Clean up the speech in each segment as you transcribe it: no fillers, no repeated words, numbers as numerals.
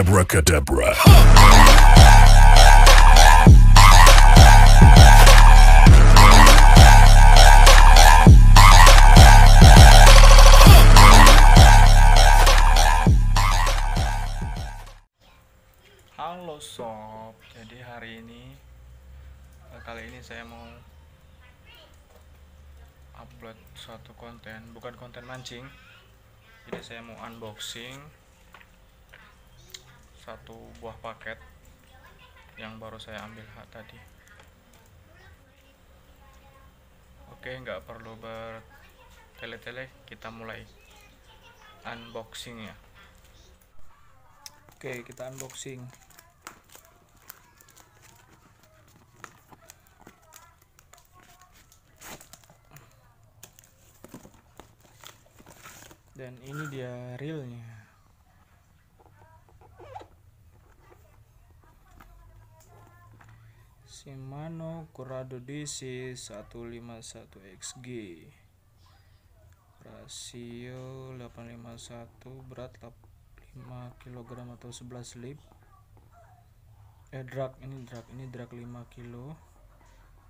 Abracadabra. Halo sob, jadi kali ini saya mau upload suatu konten, bukan konten mancing. Jadi saya mau unboxing satu buah paket yang baru saya ambil tadi. Oke, nggak perlu bertele-tele, kita mulai unboxing ya. Oke, kita unboxing. Dan ini dia reelnya. Shimano Curado DC 151XG, rasio 851, berat 5 kg atau 11 lib. Drag ini drag 5 kg,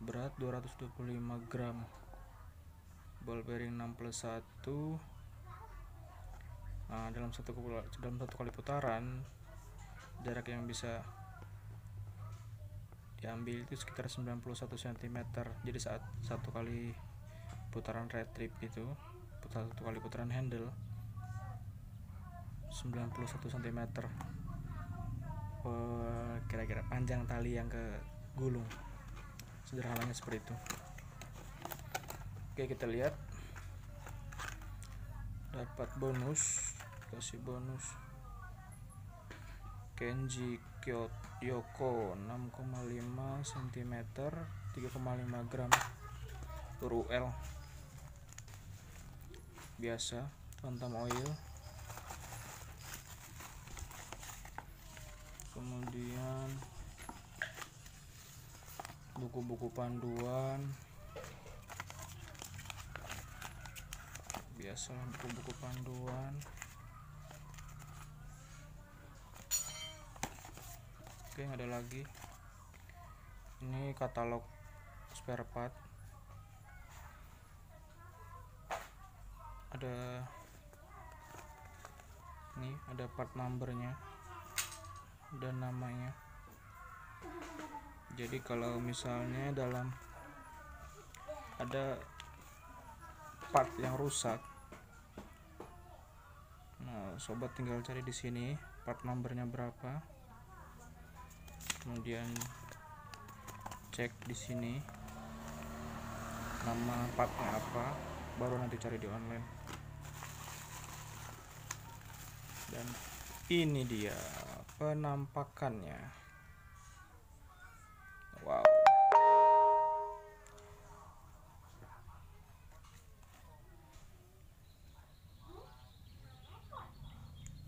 berat 225 gram. Ball bearing 6+1. Nah, dalam satu kali putaran, jarak yang bisa diambil itu sekitar 91 cm. Jadi saat satu kali putaran retrieve itu, satu kali putaran handle 91 cm, kira-kira panjang tali yang ke gulung. Sederhananya seperti itu. Oke, kita lihat. Dapat kasih bonus Kenji Yoko 6,5 cm, 3,5 gram, UL biasa, Bantam oil. Kemudian buku-buku panduan, biasalah buku-buku panduan. Oke, ada lagi, ini katalog spare part, ada part numbernya dan namanya. Jadi kalau misalnya dalam ada part yang rusak, nah sobat tinggal cari di sini part numbernya berapa, kemudian cek di sini nama partnya apa, baru nanti cari di online. Dan ini dia penampakannya. Wow,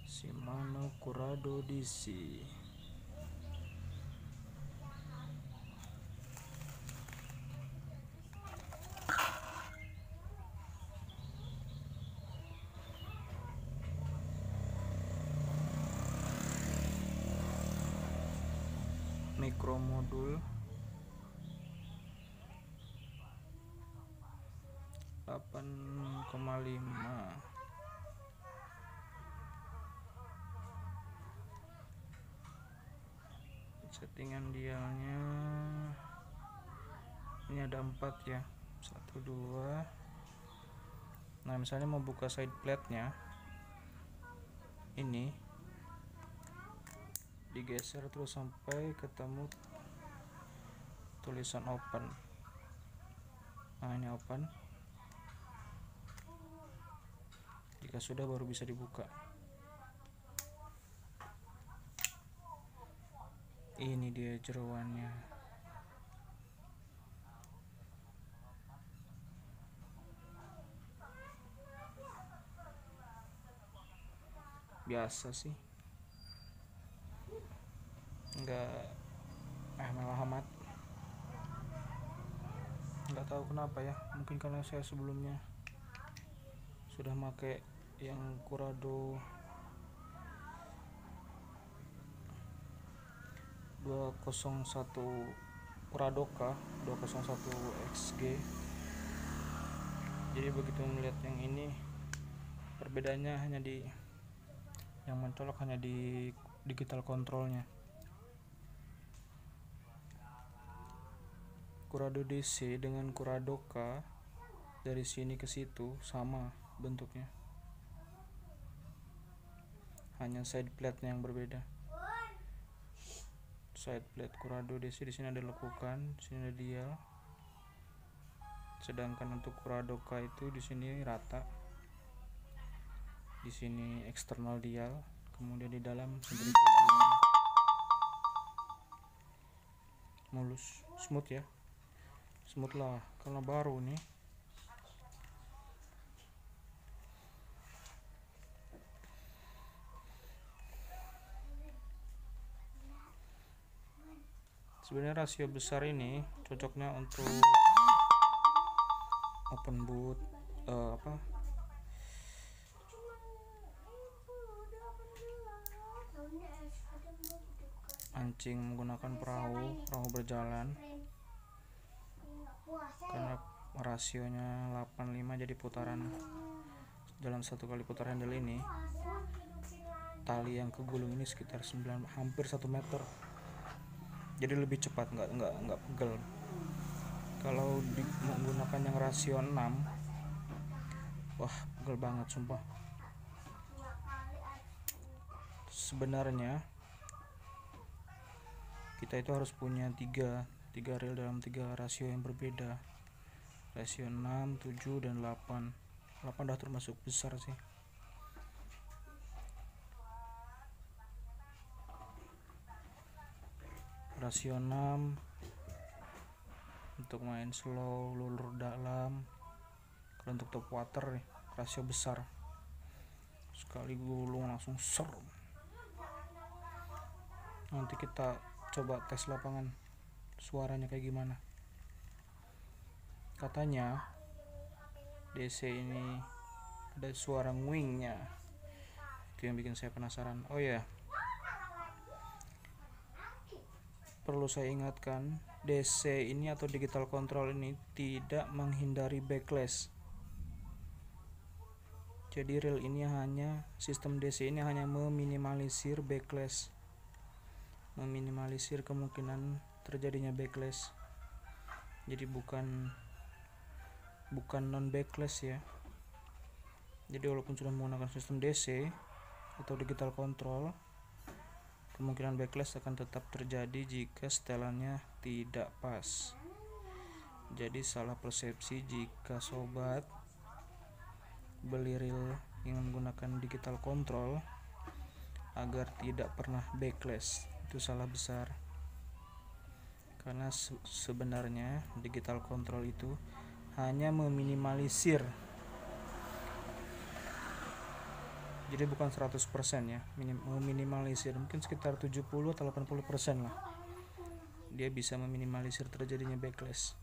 Shimano Curado DC. Mikromodul 8,5. Settingan dialnya ini ada 4 ya, 1 2. Nah, misalnya mau buka side plate nya, ini digeser terus sampai ketemu tulisan open. Nah, ini open. Jika sudah, baru bisa dibuka. Ini dia jeroannya. Biasa sih, enggak mewah amat. Nggak tahu kenapa ya, mungkin karena saya sebelumnya sudah pakai yang Curado 201 Kuradoka 201 XG. Jadi begitu melihat yang ini, perbedaannya hanya di yang mencolok hanya di digital kontrolnya. Kurado DC dengan Kuradoka dari sini ke situ sama bentuknya, hanya side plate yang berbeda. Side plate Kurado DC di sini ada lekukan, di sini ada dial. Sedangkan untuk Kuradoka itu di sini rata, di sini eksternal dial, kemudian di dalam sendiri mulus, smooth ya, smooth lah karena baru nih. Sebenarnya rasio besar ini cocoknya untuk open boot, mancing menggunakan perahu berjalan, karena rasionya 85, jadi putaran dalam satu kali putar handle ini tali yang kegulung ini sekitar hampir 1 meter, jadi lebih cepat, nggak pegel. Kalau menggunakan yang rasio 6, wah pegel banget sumpah. Sebenarnya kita itu harus punya tiga reel dalam 3 rasio yang berbeda, rasio 6, 7, dan 8 udah termasuk besar sih. Rasio 6 untuk main slow, lulur dalam. Kalau untuk top water rasio besar, sekali gulung langsung ser. Nanti kita coba tes lapangan suaranya kayak gimana. Katanya DC ini ada suara nguingnya, itu yang bikin saya penasaran. Oh ya, perlu saya ingatkan, DC ini atau digital control ini tidak menghindari backlash. Jadi reel ini sistem DC ini hanya meminimalisir backlash, meminimalisir kemungkinan terjadinya backlash. Jadi bukan non backlash ya. Jadi walaupun sudah menggunakan sistem DC atau digital control, kemungkinan backlash akan tetap terjadi jika setelannya tidak pas. Jadi salah persepsi jika sobat beli reel yang menggunakan digital control agar tidak pernah backlash, itu salah besar. Karena sebenarnya digital control itu hanya meminimalisir, jadi bukan 100% ya, meminimalisir mungkin sekitar 70 atau 80% lah. Dia bisa meminimalisir terjadinya backlash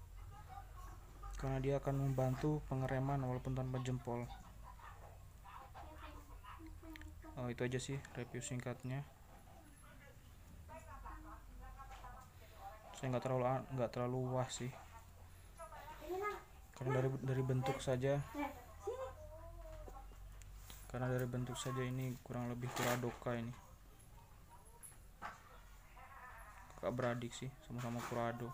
karena dia akan membantu pengereman walaupun tanpa jempol. Itu aja sih review singkatnya. Saya nggak terlalu wah sih, karena dari bentuk saja ini kurang lebih Kuradoka ini. Kakak beradik sih, sama-sama Kurado.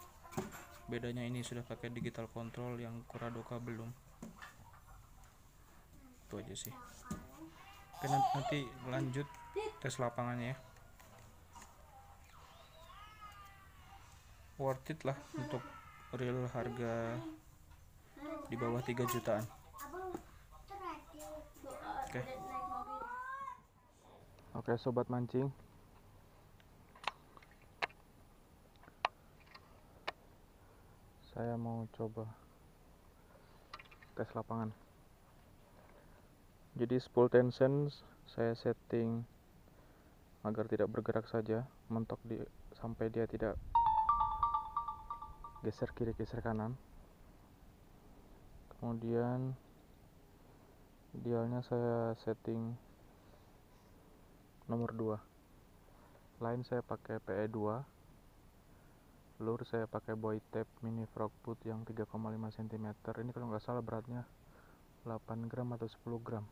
Bedanya ini sudah pakai digital control, yang Kuradoka belum. Itu aja sih. Oke, nanti lanjut tes lapangannya ya. Worth it lah untuk reel harga di bawah 3 jutaan. Oke sobat mancing, saya mau coba tes lapangan. Jadi spool tension saya setting agar tidak bergerak saja, mentok sampai dia tidak geser kiri geser kanan. Kemudian dialnya saya setting nomor 2, line saya pakai PE2, lur saya pakai boy tape mini frogfoot yang 3,5 cm. Ini kalau nggak salah beratnya 8 gram atau 10 gram.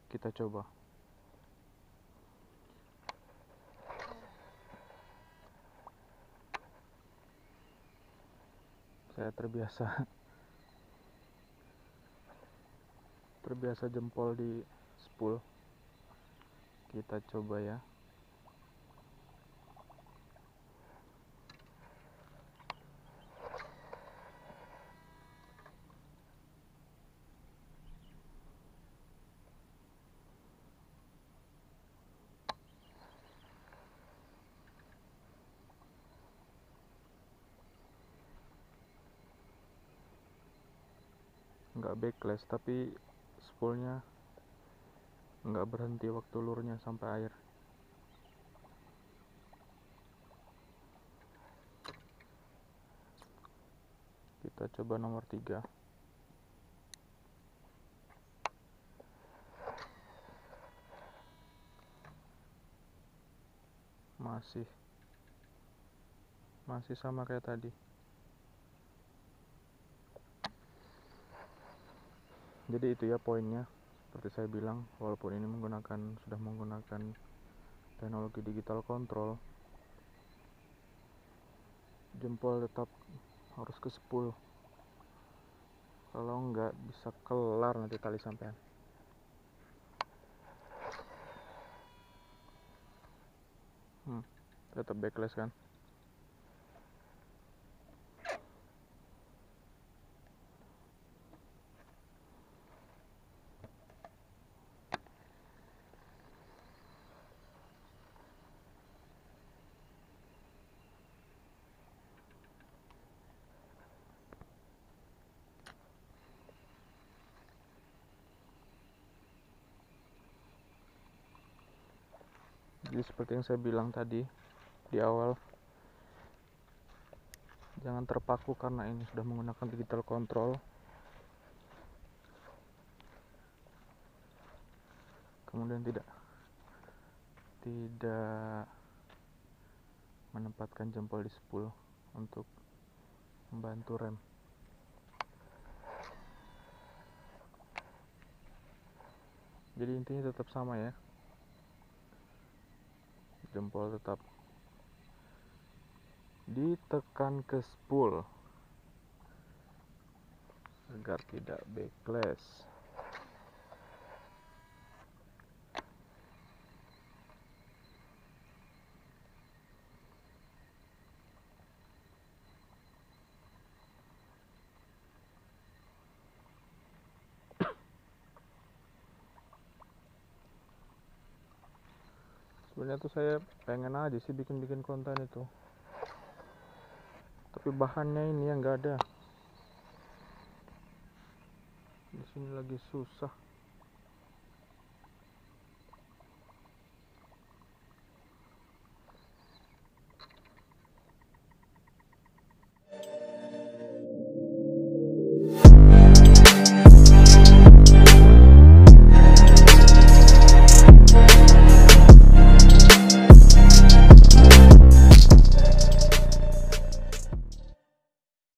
Kita coba. Saya terbiasa jempol di spool. Kita coba ya. Nggak backlash, tapi spoolnya nggak berhenti waktu lurnya sampai air. Kita coba nomor 3. Masih sama kayak tadi. Jadi itu ya poinnya. Seperti saya bilang, walaupun ini sudah menggunakan teknologi digital control, jempol tetap harus ke spool. Kalau enggak bisa kelar nanti tali sampean. Tetap backlash kan. Jadi seperti yang saya bilang tadi di awal, jangan terpaku karena ini sudah menggunakan digital control. Kemudian tidak menempatkan jempol di spool untuk membantu rem. Jadi intinya tetap sama ya, jempol tetap ditekan ke spool agar tidak backlash. Sebenarnya tuh saya pengen aja sih bikin konten itu, tapi bahannya ini yang nggak ada. Di sini lagi susah.